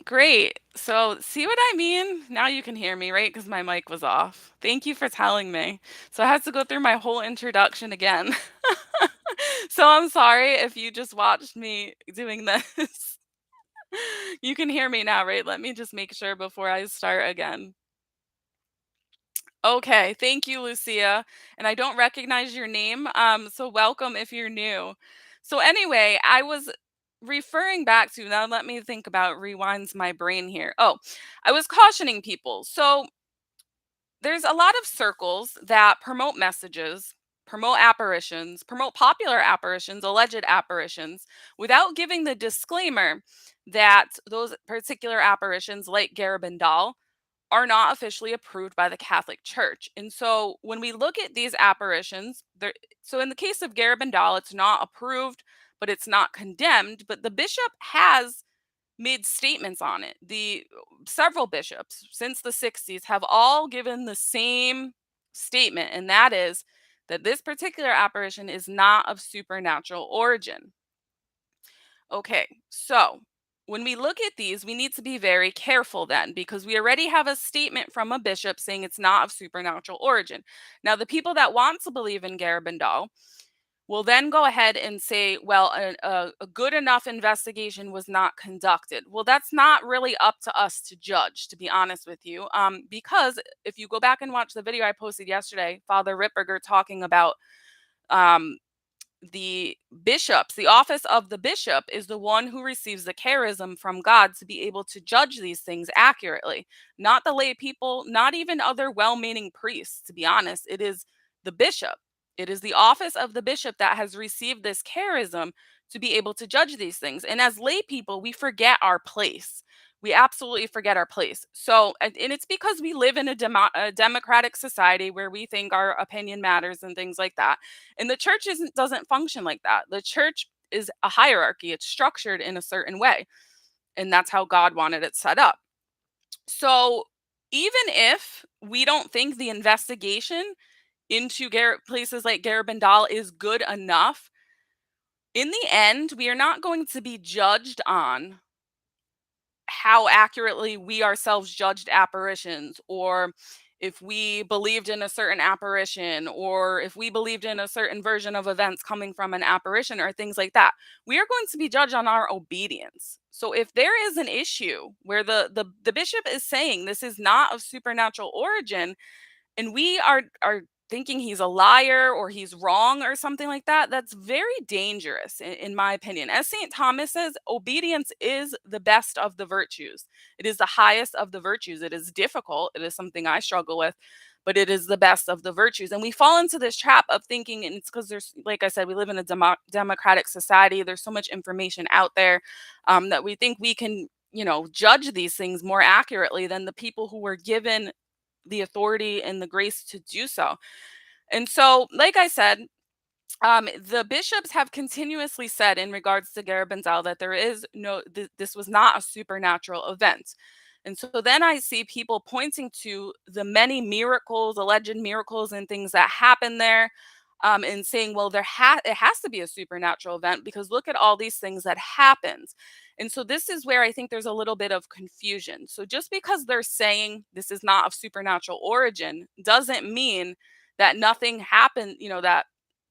Great. So, see what I mean? Now you can hear me, right? Because my mic was off. Thank you for telling me. So, I had to go through my whole introduction again. So, I'm sorry if you just watched me doing this. You can hear me now, right? Let me just make sure before I start again. Okay, thank you, Lucia. And I don't recognize your name, so welcome if you're new. So anyway, I was referring back to now. Let me think about rewinds my brain here. Oh, I was cautioning people. So there's a lot of circles that promote messages, promote apparitions, promote popular apparitions, alleged apparitions, without giving the disclaimer that those particular apparitions, like Garabandal, are not officially approved by the Catholic Church. And so when we look at these apparitions, so in the case of Garabandal, it's not approved, but it's not condemned. But the bishop has made statements on it. The several bishops since the 60s have all given the same statement, and that is that this particular apparition is not of supernatural origin. Okay, so when we look at these, we need to be very careful then because we already have a statement from a bishop saying it's not of supernatural origin. Now, the people that want to believe in Garabandal will then go ahead and say, well, a good enough investigation was not conducted. Well, that's not really up to us to judge, to be honest with you. Because if you go back and watch the video I posted yesterday, Father Ripperger talking about um, the bishops, the office of the bishop is the one who receives the charism from God to be able to judge these things accurately, not the lay people, not even other well meaning priests. To be honest, it is the bishop. It is the office of the bishop that has received this charism to be able to judge these things. And as lay people, we forget our place. We absolutely forget our place. So, and it's because we live in a democratic society where we think our opinion matters and things like that, and the church doesn't function like that. The church is a hierarchy. It's structured in a certain way, and that's how God wanted it set up. So even if we don't think the investigation into places like Garabandal is good enough, in the end, we are not going to be judged on how accurately we ourselves judged apparitions, or if we believed in a certain apparition, or if we believed in a certain version of events coming from an apparition or things like that. We are going to be judged on our obedience. So if there is an issue where the bishop is saying this is not of supernatural origin, and we are thinking he's a liar or he's wrong or something like that, that's very dangerous in my opinion. As St. Thomas says, obedience is the best of the virtues. It is the highest of the virtues. It is difficult. It is something I struggle with, but it is the best of the virtues. And we fall into this trap of thinking, and it's because there's, like I said, we live in a democratic society. There's so much information out there, that we think we can, judge these things more accurately than the people who were given the authority and the grace to do so. And so, like I said, the bishops have continuously said in regards to Garabandal that there is this was not a supernatural event. And so then I see people pointing to the many miracles, alleged miracles, and things that happen there, and saying, well, it has to be a supernatural event because look at all these things that happened. And so this is where I think there's a little bit of confusion. So just because they're saying this is not of supernatural origin doesn't mean that nothing happened, that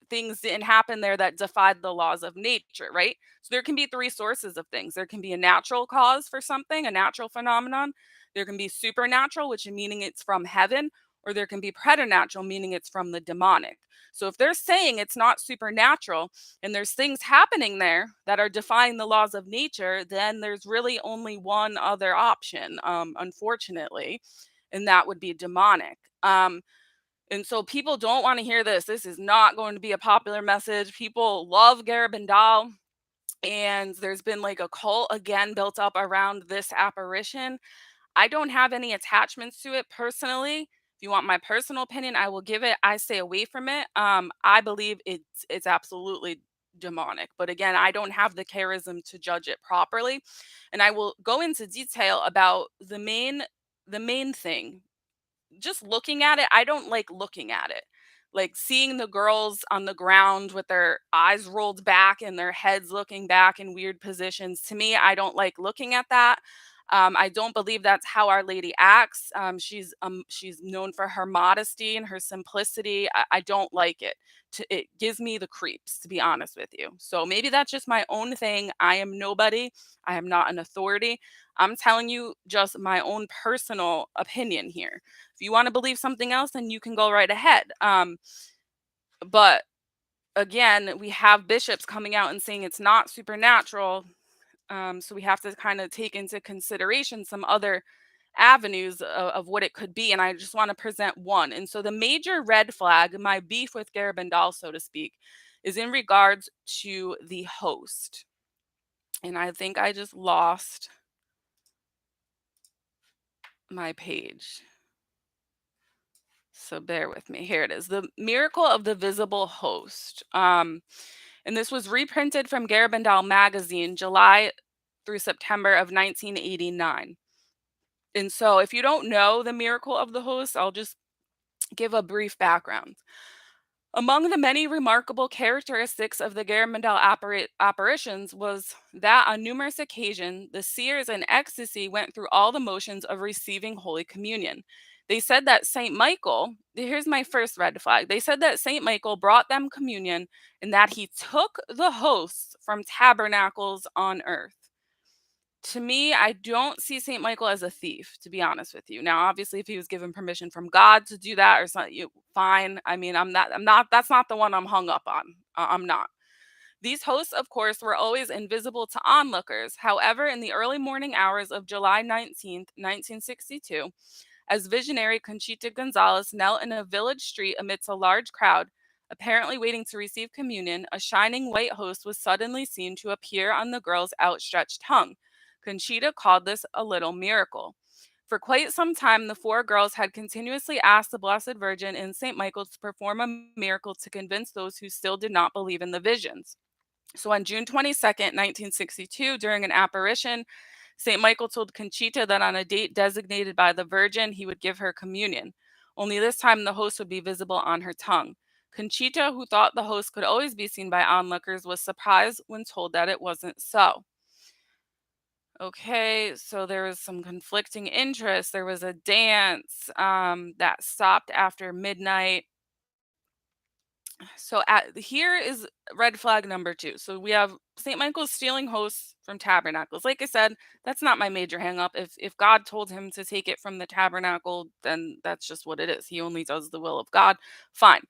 things didn't happen there that defied the laws of nature, right? So there can be three sources of things. There can be a natural cause for something, a natural phenomenon. There can be supernatural, which meaning it's from heaven, or there can be preternatural, meaning it's from the demonic. So if they're saying it's not supernatural and there's things happening there that are defying the laws of nature, then there's really only one other option, unfortunately, and that would be demonic. And so people don't want to hear this. This is not going to be a popular message. People love Garabandal, and there's been like a cult again built up around this apparition. I don't have any attachments to it personally. If you want my personal opinion, I will give it. I stay away from it. I believe it's absolutely demonic. But again, I don't have the charism to judge it properly. And I will go into detail about the main thing. Just looking at it, I don't like looking at it. Like seeing the girls on the ground with their eyes rolled back and their heads looking back in weird positions. To me, I don't like looking at that. I don't believe that's how Our Lady acts. She's known for her modesty and her simplicity. I don't like it. It gives me the creeps, to be honest with you. So maybe that's just my own thing. I am nobody. I am not an authority. I'm telling you just my own personal opinion here. If you want to believe something else, then you can go right ahead. But again, we have bishops coming out and saying it's not supernatural. So we have to kind of take into consideration some other avenues of what it could be. And I just want to present one. And so the major red flag, my beef with Garabandal, so to speak, is in regards to the host. And I think I just lost my page. So bear with me. Here it is. The miracle of the visible host. And this was reprinted from Garabandal magazine, July through September of 1989. And so, if you don't know the miracle of the host, I'll just give a brief background. Among the many remarkable characteristics of the Garabandal apparitions was that on numerous occasions the seers in ecstasy went through all the motions of receiving Holy Communion. They said that Saint Michael, here's my first red flag. They said that Saint Michael brought them communion and that he took the hosts from tabernacles on earth. To me, I don't see Saint Michael as a thief, to be honest with you. Now, obviously, if he was given permission from God to do that or something, fine. I mean, I'm not, that's not the one I'm hung up on. I'm not. These hosts, of course, were always invisible to onlookers. However, in the early morning hours of July 19th, 1962, as visionary Conchita Gonzalez knelt in a village street amidst a large crowd, apparently waiting to receive communion, a shining white host was suddenly seen to appear on the girl's outstretched tongue. Conchita called this a little miracle. For quite some time, the four girls had continuously asked the Blessed Virgin and St. Michael to perform a miracle to convince those who still did not believe in the visions. So on June 22nd, 1962, during an apparition, St. Michael told Conchita that on a date designated by the Virgin, he would give her communion. Only this time, the host would be visible on her tongue. Conchita, who thought the host could always be seen by onlookers, was surprised when told that it wasn't so. Okay, so there was some conflicting interests. There was a dance that stopped after midnight. So here is red flag number two. So we have St. Michael stealing hosts from tabernacles. Like I said, that's not my major hang up. If God told him to take it from the tabernacle, then that's just what it is. He only does the will of God. Fine.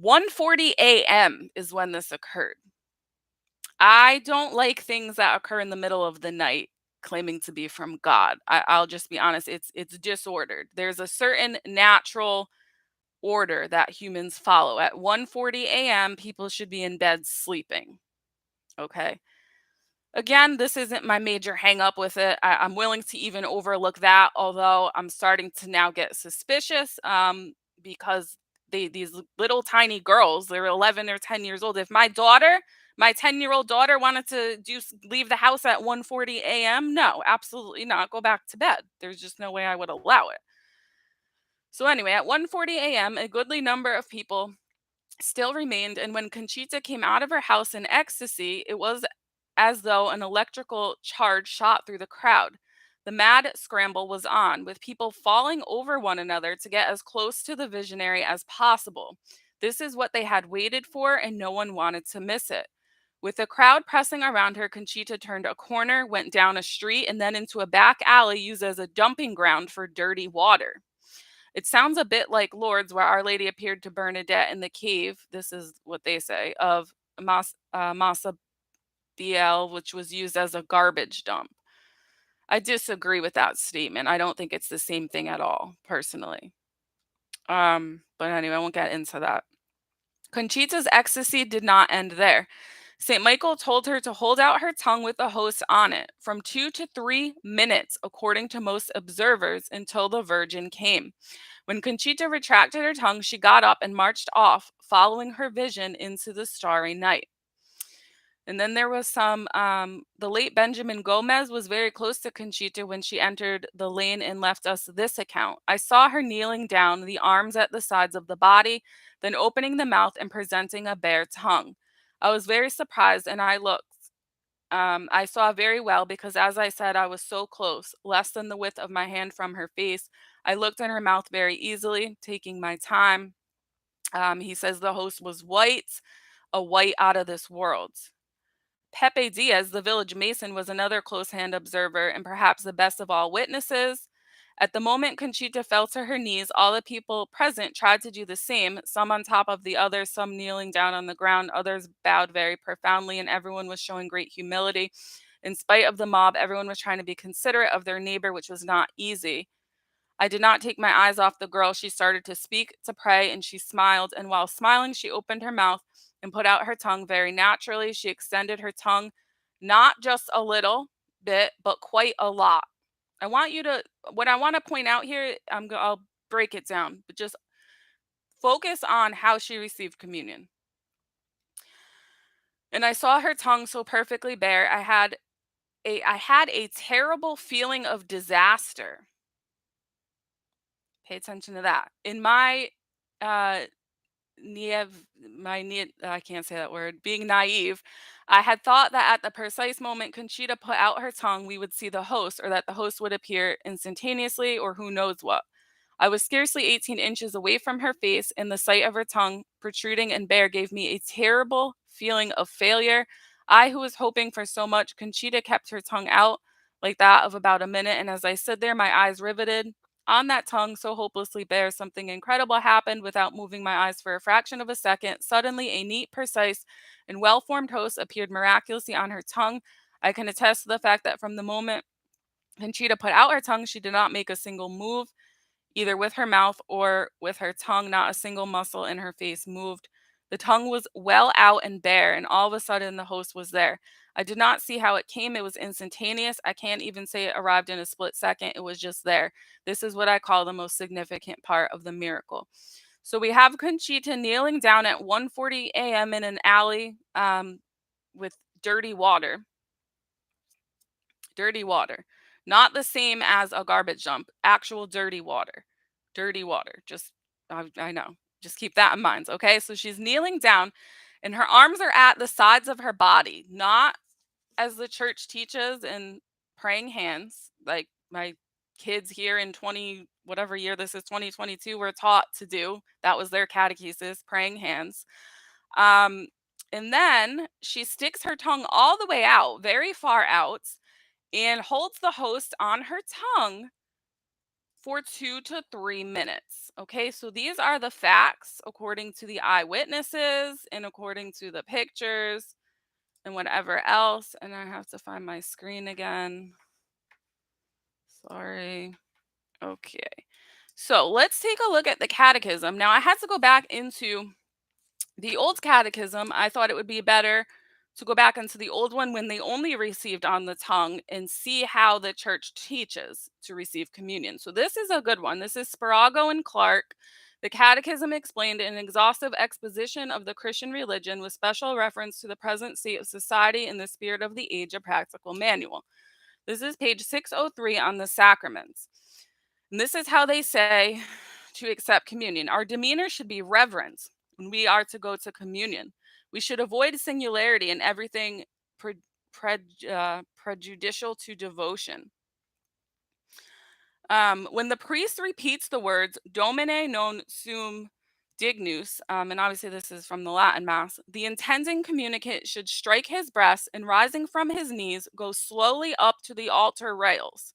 1:40 a.m. is when this occurred. I don't like things that occur in the middle of the night claiming to be from God. I'll just be honest, it's disordered. There's a certain natural order that humans follow. At 1:40 a.m., people should be in bed sleeping. Okay. Again, this isn't my major hang up with it. I'm willing to even overlook that, although I'm starting to now get suspicious because these little tiny girls, they're 11 or 10 years old. If my 10-year-old daughter wanted to leave the house at 1:40 a.m., no, absolutely not. Go back to bed. There's just no way I would allow it. So anyway, at 1:40 a.m., a goodly number of people still remained, and when Conchita came out of her house in ecstasy, it was as though an electrical charge shot through the crowd. The mad scramble was on, with people falling over one another to get as close to the visionary as possible. This is what they had waited for, and no one wanted to miss it. With the crowd pressing around her, Conchita turned a corner, went down a street, and then into a back alley used as a dumping ground for dirty water. It sounds a bit like Lourdes, where Our Lady appeared to Bernadette in the cave. This is what they say of Massa Biel, which was used as a garbage dump. I disagree with that statement. I don't think it's the same thing at all, personally. But anyway, I won't get into that. Conchita's ecstasy did not end there. St. Michael told her to hold out her tongue with the host on it from 2 to 3 minutes, according to most observers, until the Virgin came. When Conchita retracted her tongue, she got up and marched off, following her vision into the starry night. And then there was the late Benjamin Gomez was very close to Conchita when she entered the lane and left us this account. I saw her kneeling down, the arms at the sides of the body, then opening the mouth and presenting a bare tongue. I was very surprised and I looked. I saw very well because, as I said, I was so close, less than the width of my hand from her face. I looked in her mouth very easily, taking my time. He says the host was white, a white out of this world. Pepe Diaz, the village mason, was another close hand observer and perhaps the best of all witnesses. At the moment Conchita fell to her knees, all the people present tried to do the same, some on top of the others, some kneeling down on the ground, others bowed very profoundly, and everyone was showing great humility. In spite of the mob, everyone was trying to be considerate of their neighbor, which was not easy. I did not take my eyes off the girl. She started to speak, to pray, and she smiled. And while smiling, she opened her mouth and put out her tongue very naturally. She extended her tongue, not just a little bit, but quite a lot. I want you to, what I want to point out here, I'll break it down, but just focus on how she received communion. And I saw her tongue so perfectly bare. I had a terrible feeling of disaster. Pay attention to that. In my uh naive I can't say that word, being naive, I had thought that at the precise moment Conchita put out her tongue, we would see the host, or that the host would appear instantaneously, or who knows what. I was scarcely 18 inches away from her face, and the sight of her tongue, protruding and bare, gave me a terrible feeling of failure. I, who was hoping for so much, Conchita kept her tongue out like that of about a minute, and as I stood there, my eyes riveted on that tongue so hopelessly bare, something incredible happened without moving my eyes for a fraction of a second. Suddenly, a neat, precise, and well formed host appeared miraculously on her tongue. I can attest to the fact that from the moment Conchita put out her tongue, she did not make a single move, either with her mouth or with her tongue. Not a single muscle in her face moved. The tongue was well out and bare, and all of a sudden the host was there. I did not see how it came. It was instantaneous. I can't even say it arrived in a split second. It was just there. This is what I call the most significant part of the miracle. So we have Conchita kneeling down at 1:40 a.m. in an alley with dirty water. Dirty water. Not the same as a garbage dump, actual dirty water. Dirty water. Just, I know. Just keep that in mind. Okay. So she's kneeling down and her arms are at the sides of her body, not as the church teaches in praying hands, like my kids here in 20, whatever year this is, 2022, were taught to do. That was their catechesis, praying hands. Um, and then she sticks her tongue all the way out, very far out, and holds the host on her tongue for 2 to 3 minutes. Okay, so these are the facts according to the eyewitnesses and according to the pictures and whatever else. And I have to find my screen again. Sorry. Okay. So let's take a look at the catechism. Now, I had to go back into the old catechism. I thought it would be better to go back into the old one when they only received on the tongue and see how the church teaches to receive communion. So this is a good one. This is Sparago and Clark. The Catechism explained an exhaustive exposition of the Christian religion with special reference to the present state of society in the spirit of the age, a practical manual. This is page 603 on the sacraments. And this is how they say to accept communion. Our demeanor should be reverence when we are to go to communion. We should avoid singularity in everything prejudicial to devotion. When the priest repeats the words Domine non sum dignus, and obviously this is from the Latin Mass, the intending communicant should strike his breast and rising from his knees, go slowly up to the altar rails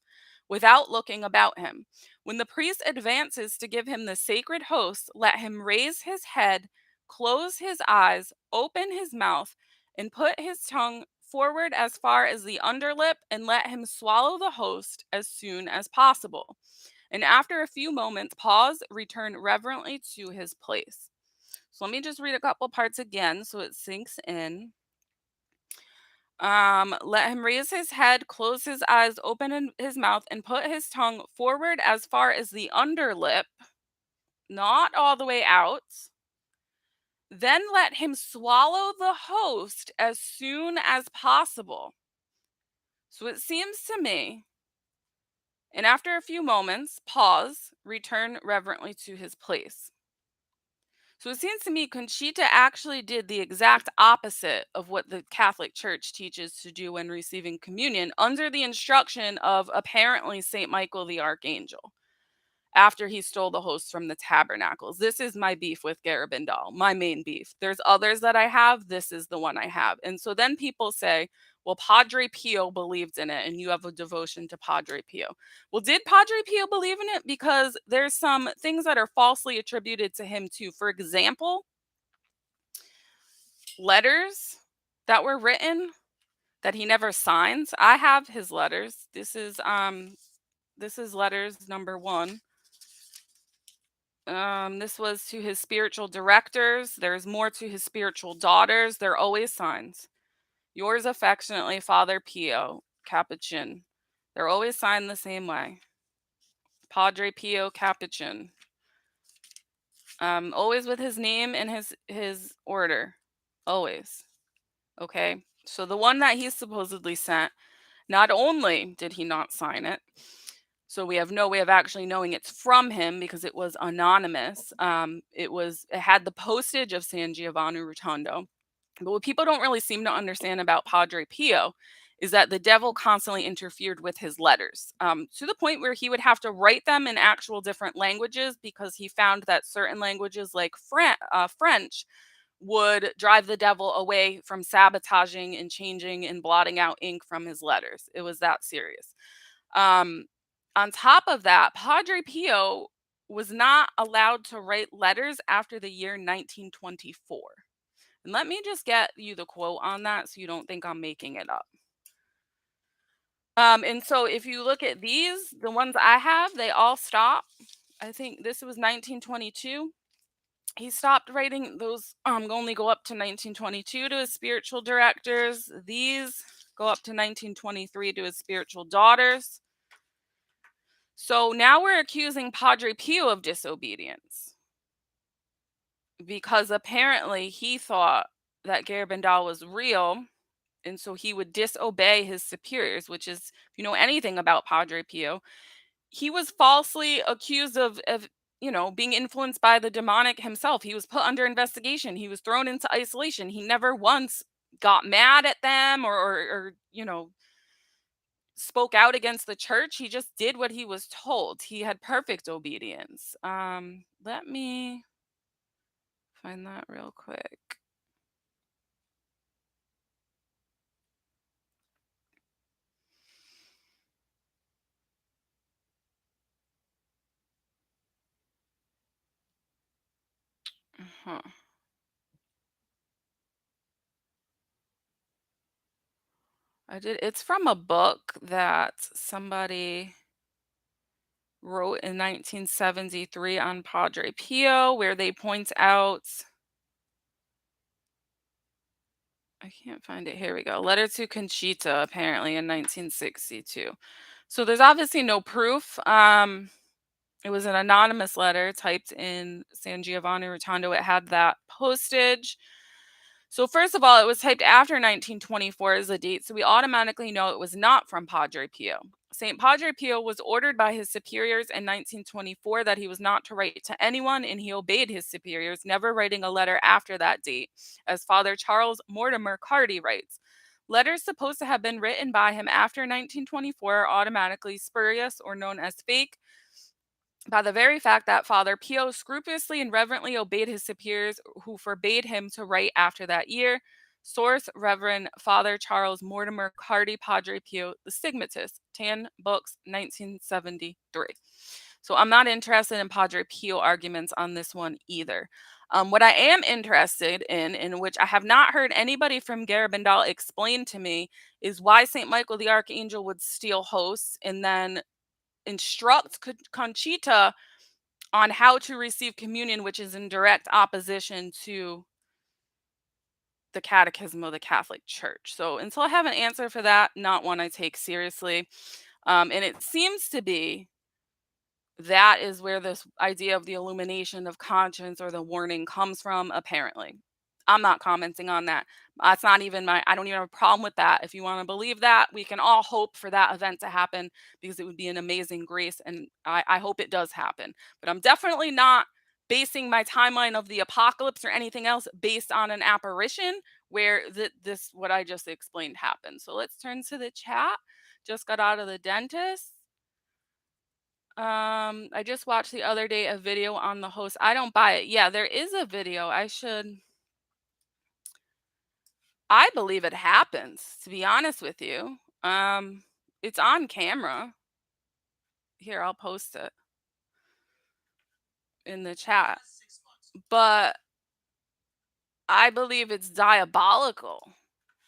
without looking about him. When the priest advances to give him the sacred host, let him raise his head, close his eyes, open his mouth, and put his tongue forward as far as the underlip, and let him swallow the host as soon as possible. And after a few moments, pause, return reverently to his place. So let me just read a couple parts again so it sinks in. Let him raise his head, close his eyes, open his mouth, and put his tongue forward as far as the underlip, not all the way out. Then let him swallow the host as soon as possible. So it seems to me, and after a few moments, pause, return reverently to his place. So it seems to me Conchita actually did the exact opposite of what the Catholic Church teaches to do when receiving communion under the instruction of apparently St. Michael the Archangel after he stole the host from the tabernacles. This is my beef with Garabandal, my main beef. There's others that I have. This is the one I have. And so then people say, well, Padre Pio believed in it, and you have a devotion to Padre Pio. Well, did Padre Pio believe in it? Because there's some things that are falsely attributed to him, too. For example, letters that were written that he never signs. I have his letters. This is letters number 1. This was to his spiritual directors. There's more to his spiritual daughters. They're always signs. Yours affectionately, Father Pio, Capuchin. They're always signed the same way. Padre Pio Capuchin. Always with his name and his order. Always. Okay. So the one that he supposedly sent, not only did he not sign it, so we have no way of actually knowing it's from him because it was anonymous. It had the postage of San Giovanni Rotondo. But what people don't really seem to understand about Padre Pio is that the devil constantly interfered with his letters, to the point where he would have to write them in actual different languages because he found that certain languages like French would drive the devil away from sabotaging and changing and blotting out ink from his letters. It was that serious. Um, on top of that, Padre Pio was not allowed to write letters after the year 1924. And let me just get you the quote on that so you don't think I'm making it up. And so if you look at these, the ones I have, they all stop. I think this was 1922. He stopped writing those, only go up to 1922 to his spiritual directors. These go up to 1923 to his spiritual daughters. So now we're accusing Padre Pio of disobedience because apparently he thought that Garabandal was real. And so he would disobey his superiors, which is, if you know anything about Padre Pio, he was falsely accused of being influenced by the demonic himself. He was put under investigation. He was thrown into isolation. He never once got mad at them or spoke out against the church. He just did what he was told. He had perfect obedience. Let me find that real quick. Huh. It's from a book that somebody wrote in 1973 on Padre Pio, where they point out, I can't find it. Here we go. Letter to Conchita, apparently in 1962. So there's obviously no proof. It was an anonymous letter typed in San Giovanni Rotondo. It had that postage. So first of all, it was typed after 1924 as a date, so we automatically know it was not from Padre Pio. St. Padre Pio was ordered by his superiors in 1924 that he was not to write to anyone, and he obeyed his superiors, never writing a letter after that date, as Father Charles Mortimer Carty writes. Letters supposed to have been written by him after 1924 are automatically spurious or known as fake by the very fact that Father Pio scrupulously and reverently obeyed his superiors who forbade him to write after that year. Source Reverend Father Charles Mortimer Carty, Padre Pio, the Stigmatist, Tan Books, 1973. So I'm not interested in Padre Pio arguments on this one either. What I am interested in which I have not heard anybody from Garabandal explain to me, is why St. Michael the Archangel would steal hosts and then instruct Conchita on how to receive communion, which is in direct opposition to the Catechism of the Catholic Church. So until I have an answer for that, not one I take seriously. And it seems to be that is where this idea of the illumination of conscience or the warning comes from, apparently. I'm not commenting on that. That's not even I don't even have a problem with that. If you want to believe that, we can all hope for that event to happen because it would be an amazing grace. And I hope it does happen. But I'm definitely not basing my timeline of the apocalypse or anything else based on an apparition where this what I just explained happened. So let's turn to the chat. Just got out of the dentist. I just watched the other day a video on the host. I don't buy it. Yeah, there is a video. I believe it happens, to be honest with you. It's on camera. Here, I'll post it in the chat. But I believe it's diabolical.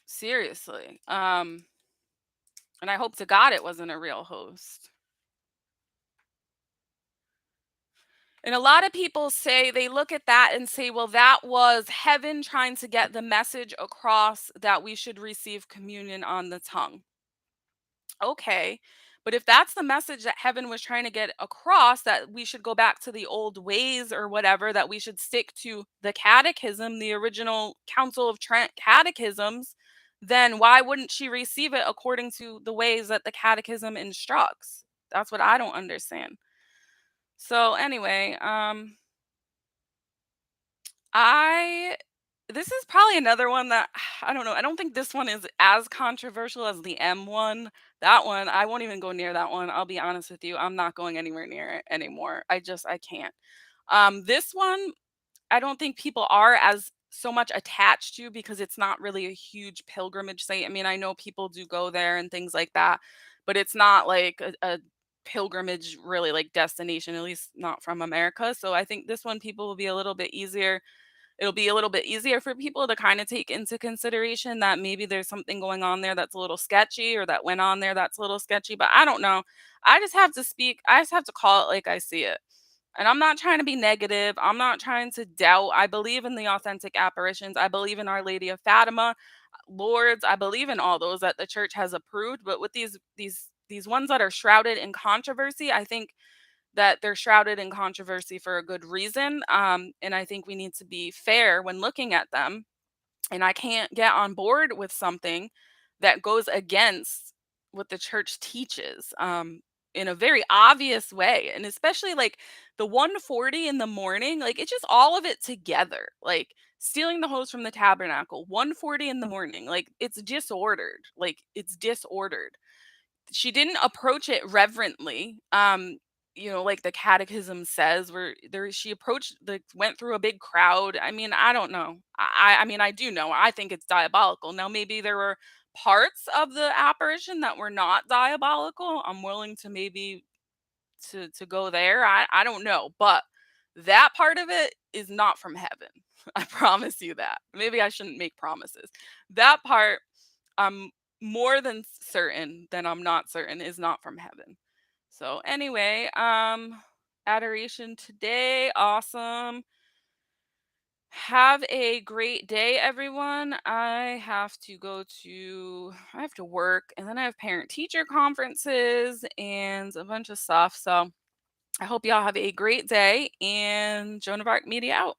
Seriously. And I hope to God it wasn't a real host. And a lot of people say they look at that and say, well, that was heaven trying to get the message across that we should receive communion on the tongue. Okay. But if that's the message that heaven was trying to get across, that we should go back to the old ways or whatever, that we should stick to the catechism, the original Council of Trent catechisms, then why wouldn't she receive it according to the ways that the catechism instructs? That's what I don't understand. So anyway, I this is probably another one that I don't know. I don't think this one is as controversial as the M one. That one, I won't even go near that one. I'll be honest with you. I'm not going anywhere near it anymore. I can't. This one, I don't think people are as so much attached to because it's not really a huge pilgrimage site. I mean, I know people do go there and things like that, but it's not like a pilgrimage really like destination, at least not from America. So I think this one people will be a little bit easier it'll be a little bit easier for people to kind of take into consideration that maybe there's something going on there that's a little sketchy or that went on there that's a little sketchy. But I don't know. I just have to call it like I see it. And I'm not trying to be negative. I'm not trying to doubt. I believe in the authentic apparitions. I believe in Our Lady of Fatima, Lords. I believe in all those that the church has approved. But with these ones that are shrouded in controversy, I think that they're shrouded in controversy for a good reason. And I think we need to be fair when looking at them. And I can't get on board with something that goes against what the church teaches in a very obvious way. And especially like the 140 in the morning, like it's just all of it together. Like stealing the hose from the tabernacle, 140 in the morning, like it's disordered. Like it's disordered. She didn't approach it reverently. Like the catechism says, where there she approached the went through a big crowd. I mean, I don't know. I mean, I do know. I think it's diabolical. Now, maybe there were parts of the apparition that were not diabolical. I'm willing to maybe to go there. I don't know, but that part of it is not from heaven. I promise you that. Maybe I shouldn't make promises. That part I'm more than certain that I'm not certain is not from heaven. So anyway, adoration today, awesome. Have a great day, everyone. I have to work and then I have parent teacher conferences and a bunch of stuff. So I hope y'all have a great day and Joan of Arc Media out.